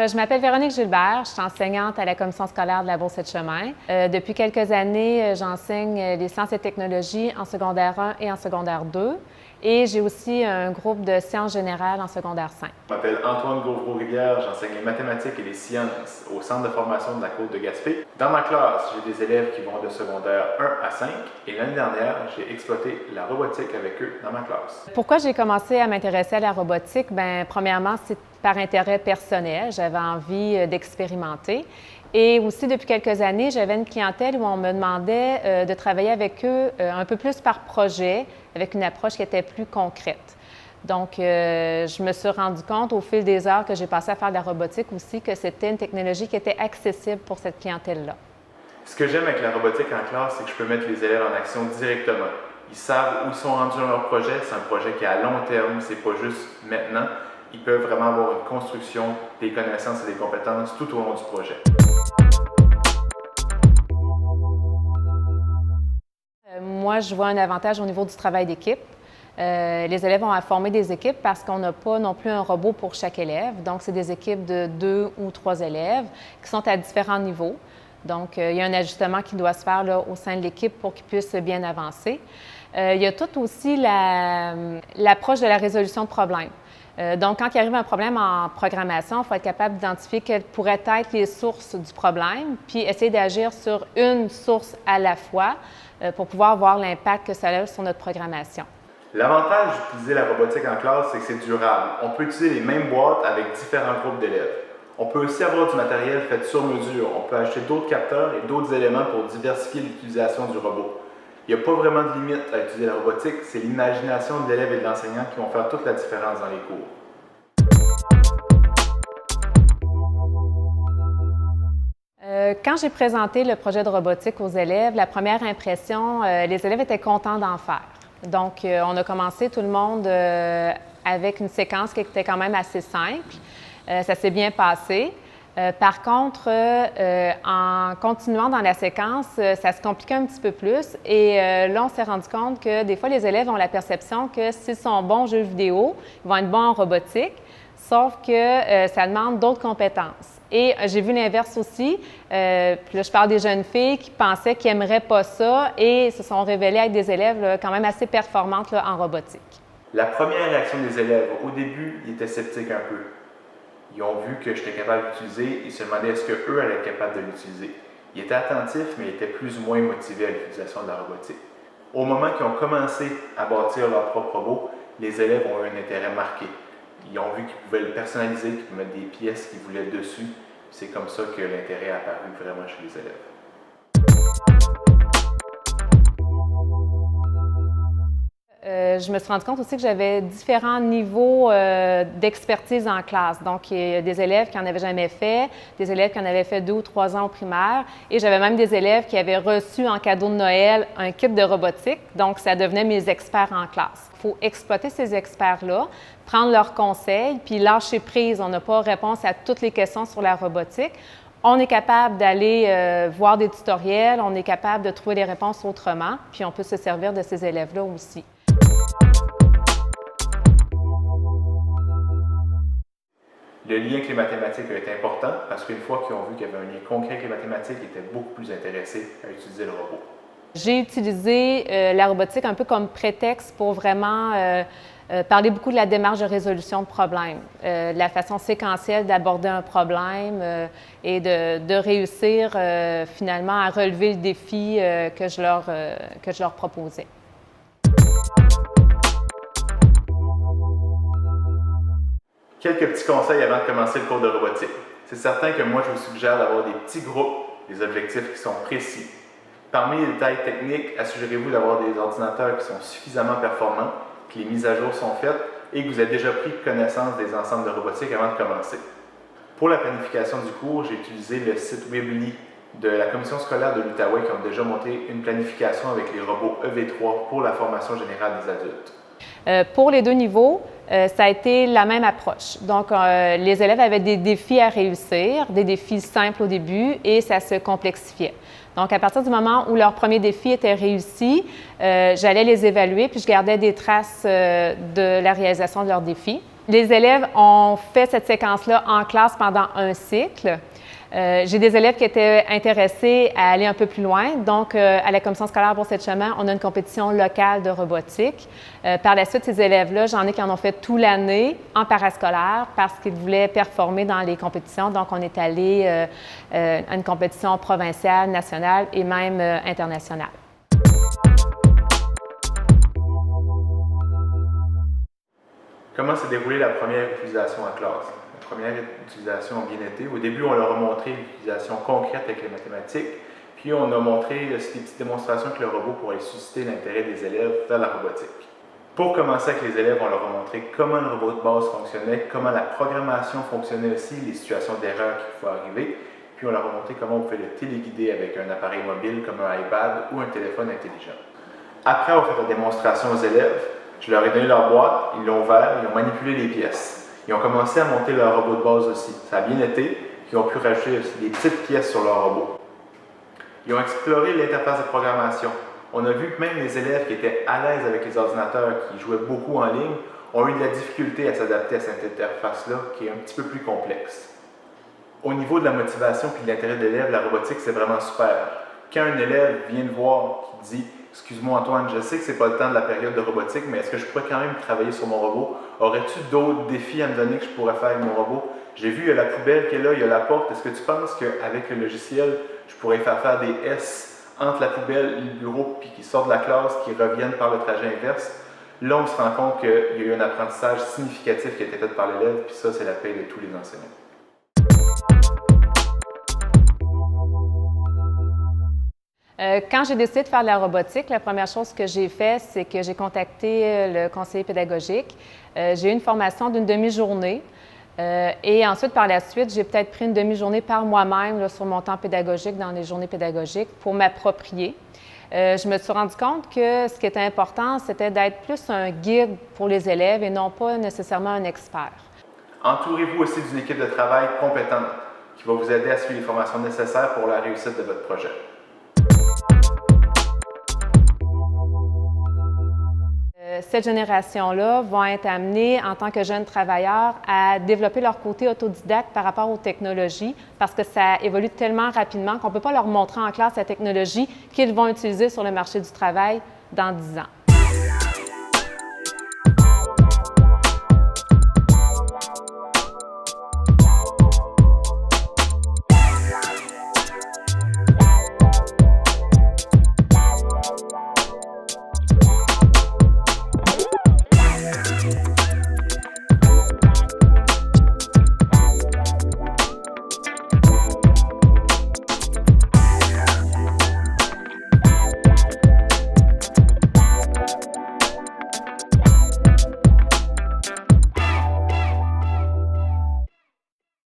Je m'appelle Véronique Gilbert, je suis enseignante à la commission scolaire de la Beauce-et-Chemin. Depuis quelques années, j'enseigne les sciences et technologies en secondaire 1 et en secondaire 2. Et j'ai aussi un groupe de sciences générales en secondaire 5. Je m'appelle Antoine Gauvreau-Rivière, j'enseigne les mathématiques et les sciences au Centre de formation de la Côte de Gaspé. Dans ma classe, j'ai des élèves qui vont de secondaire 1 à 5 et l'année dernière, j'ai exploité la robotique avec eux dans ma classe. Pourquoi j'ai commencé à m'intéresser à la robotique? Bien, premièrement, c'est par intérêt personnel. J'avais envie d'expérimenter. Et aussi, depuis quelques années, j'avais une clientèle où on me demandait de travailler avec eux un peu plus par projet, avec une approche qui était plus concrète. Donc, je me suis rendu compte au fil des heures que j'ai passé à faire de la robotique aussi que c'était une technologie qui était accessible pour cette clientèle-là. Ce que j'aime avec la robotique en classe, c'est que je peux mettre les élèves en action directement. Ils savent où ils sont rendus dans leur projet. C'est un projet qui est à long terme, c'est pas juste maintenant. Ils peuvent vraiment avoir une construction des connaissances et des compétences tout au long du projet. Moi, je vois un avantage au niveau du travail d'équipe. Les élèves ont à former des équipes parce qu'on n'a pas non plus un robot pour chaque élève. Donc, c'est des équipes de 2 ou 3 élèves qui sont à différents niveaux. Donc, il y a un ajustement qui doit se faire là, au sein de l'équipe pour qu'ils puissent bien avancer. Il y a tout aussi l'approche de la résolution de problèmes. Donc, quand il arrive un problème en programmation, il faut être capable d'identifier quelles pourraient être les sources du problème, puis essayer d'agir sur une source à la fois pour pouvoir voir l'impact que ça a sur notre programmation. L'avantage d'utiliser la robotique en classe, c'est que c'est durable. On peut utiliser les mêmes boîtes avec différents groupes d'élèves. On peut aussi avoir du matériel fait sur mesure. On peut acheter d'autres capteurs et d'autres éléments pour diversifier l'utilisation du robot. Il n'y a pas vraiment de limite à utiliser la robotique, c'est l'imagination de l'élève et de l'enseignant qui vont faire toute la différence dans les cours. Quand j'ai présenté le projet de robotique aux élèves, la première impression, les élèves étaient contents d'en faire. Donc, on a commencé tout le monde avec une séquence qui était quand même assez simple. Ça s'est bien passé. Par contre, en continuant dans la séquence, ça se compliquait un petit peu plus et là, on s'est rendu compte que des fois, les élèves ont la perception que s'ils sont bons en jeux vidéo, ils vont être bons en robotique, sauf que ça demande d'autres compétences. Et j'ai vu l'inverse aussi. Puis là, je parle des jeunes filles qui pensaient qu'ils n'aimeraient pas ça et se sont révélées être des élèves là, quand même assez performantes là, en robotique. La première réaction des élèves, au début, ils étaient sceptiques un peu. Ils ont vu que j'étais capable d'utiliser, ils se demandaient est-ce qu'eux allaient être capables de l'utiliser. Ils étaient attentifs, mais ils étaient plus ou moins motivés à l'utilisation de la robotique. Au moment qu'ils ont commencé à bâtir leur propre robot, les élèves ont eu un intérêt marqué. Ils ont vu qu'ils pouvaient le personnaliser, qu'ils pouvaient mettre des pièces qu'ils voulaient dessus. C'est comme ça que l'intérêt est apparu vraiment chez les élèves. Je me suis rendu compte aussi que j'avais différents niveaux d'expertise en classe. Donc, il y a des élèves qui n'en avaient jamais fait, des élèves qui en avaient fait 2 ou 3 ans au primaire, et j'avais même des élèves qui avaient reçu en cadeau de Noël un kit de robotique. Donc, ça devenait mes experts en classe. Il faut exploiter ces experts-là, prendre leurs conseils, puis lâcher prise. On n'a pas réponse à toutes les questions sur la robotique. On est capable d'aller voir des tutoriels, on est capable de trouver des réponses autrement, puis on peut se servir de ces élèves-là aussi. Le lien avec les mathématiques a été important parce qu'une fois qu'ils ont vu qu'il y avait un lien concret avec les mathématiques, ils étaient beaucoup plus intéressés à utiliser le robot. J'ai utilisé la robotique un peu comme prétexte pour vraiment parler beaucoup de la démarche de résolution de problèmes, de la façon séquentielle d'aborder un problème et de réussir finalement à relever le défi que je leur proposais. Quelques petits conseils avant de commencer le cours de robotique. C'est certain que moi, je vous suggère d'avoir des petits groupes, des objectifs qui sont précis. Parmi les détails techniques, assurez-vous d'avoir des ordinateurs qui sont suffisamment performants, que les mises à jour sont faites et que vous avez déjà pris connaissance des ensembles de robotique avant de commencer. Pour la planification du cours, j'ai utilisé le site Weebly de la commission scolaire de l'Outaouais qui ont déjà monté une planification avec les robots EV3 pour la formation générale des adultes. Pour les 2 niveaux, ça a été la même approche. Donc, les élèves avaient des défis à réussir, des défis simples au début et ça se complexifiait. Donc, à partir du moment où leur premier défi était réussi, j'allais les évaluer puis je gardais des traces de la réalisation de leur défi. Les élèves ont fait cette séquence-là en classe pendant un cycle. J'ai des élèves qui étaient intéressés à aller un peu plus loin. Donc, à la commission scolaire Bourse-Etchemin, on a une compétition locale de robotique. Par la suite, ces élèves-là, j'en ai qui en ont fait toute l'année en parascolaire parce qu'ils voulaient performer dans les compétitions. Donc, on est allé à une compétition provinciale, nationale et même internationale. Comment s'est déroulée la première utilisation en classe? La première utilisation a bien été. Au début, on leur a montré l'utilisation concrète avec les mathématiques, puis on a montré des petites démonstrations avec le robot pour aller susciter l'intérêt des élèves vers la robotique. Pour commencer avec les élèves, on leur a montré comment le robot de base fonctionnait, comment la programmation fonctionnait aussi, les situations d'erreur qui pouvaient arriver, puis on leur a montré comment on pouvait le téléguider avec un appareil mobile comme un iPad ou un téléphone intelligent. Après avoir fait la démonstration aux élèves, je leur ai donné leur boîte, ils l'ont ouvert, ils ont manipulé les pièces. Ils ont commencé à monter leur robot de base aussi. Ça a bien été, ils ont pu rajouter aussi des petites pièces sur leur robot. Ils ont exploré l'interface de programmation. On a vu que même les élèves qui étaient à l'aise avec les ordinateurs, qui jouaient beaucoup en ligne, ont eu de la difficulté à s'adapter à cette interface-là, qui est un petit peu plus complexe. Au niveau de la motivation et de l'intérêt de l'élève, la robotique, c'est vraiment super. Quand un élève vient me voir qui dit « Excuse-moi Antoine, je sais que c'est pas le temps de la période de robotique, mais est-ce que je pourrais quand même travailler sur mon robot? Aurais-tu d'autres défis à me donner que je pourrais faire avec mon robot? J'ai vu, il y a la poubelle qui est là, il y a la porte. Est-ce que tu penses qu'avec le logiciel, je pourrais faire des S entre la poubelle et le bureau, puis qu'ils sortent de la classe, qu'ils reviennent par le trajet inverse? » Là, on se rend compte qu'il y a eu un apprentissage significatif qui a été fait par l'élève, puis ça, c'est la paix de tous les enseignants. Quand j'ai décidé de faire de la robotique, la première chose que j'ai fait, c'est que j'ai contacté le conseiller pédagogique. J'ai eu une formation d'une demi-journée et ensuite, par la suite, j'ai peut-être pris une demi-journée par moi-même sur mon temps pédagogique, dans les journées pédagogiques, pour m'approprier. Je me suis rendu compte que ce qui était important, c'était d'être plus un guide pour les élèves et non pas nécessairement un expert. Entourez-vous aussi d'une équipe de travail compétente qui va vous aider à suivre les formations nécessaires pour la réussite de votre projet. Cette génération-là vont être amenés, en tant que jeunes travailleurs, à développer leur côté autodidacte par rapport aux technologies parce que ça évolue tellement rapidement qu'on ne peut pas leur montrer en classe la technologie qu'ils vont utiliser sur le marché du travail dans 10 ans.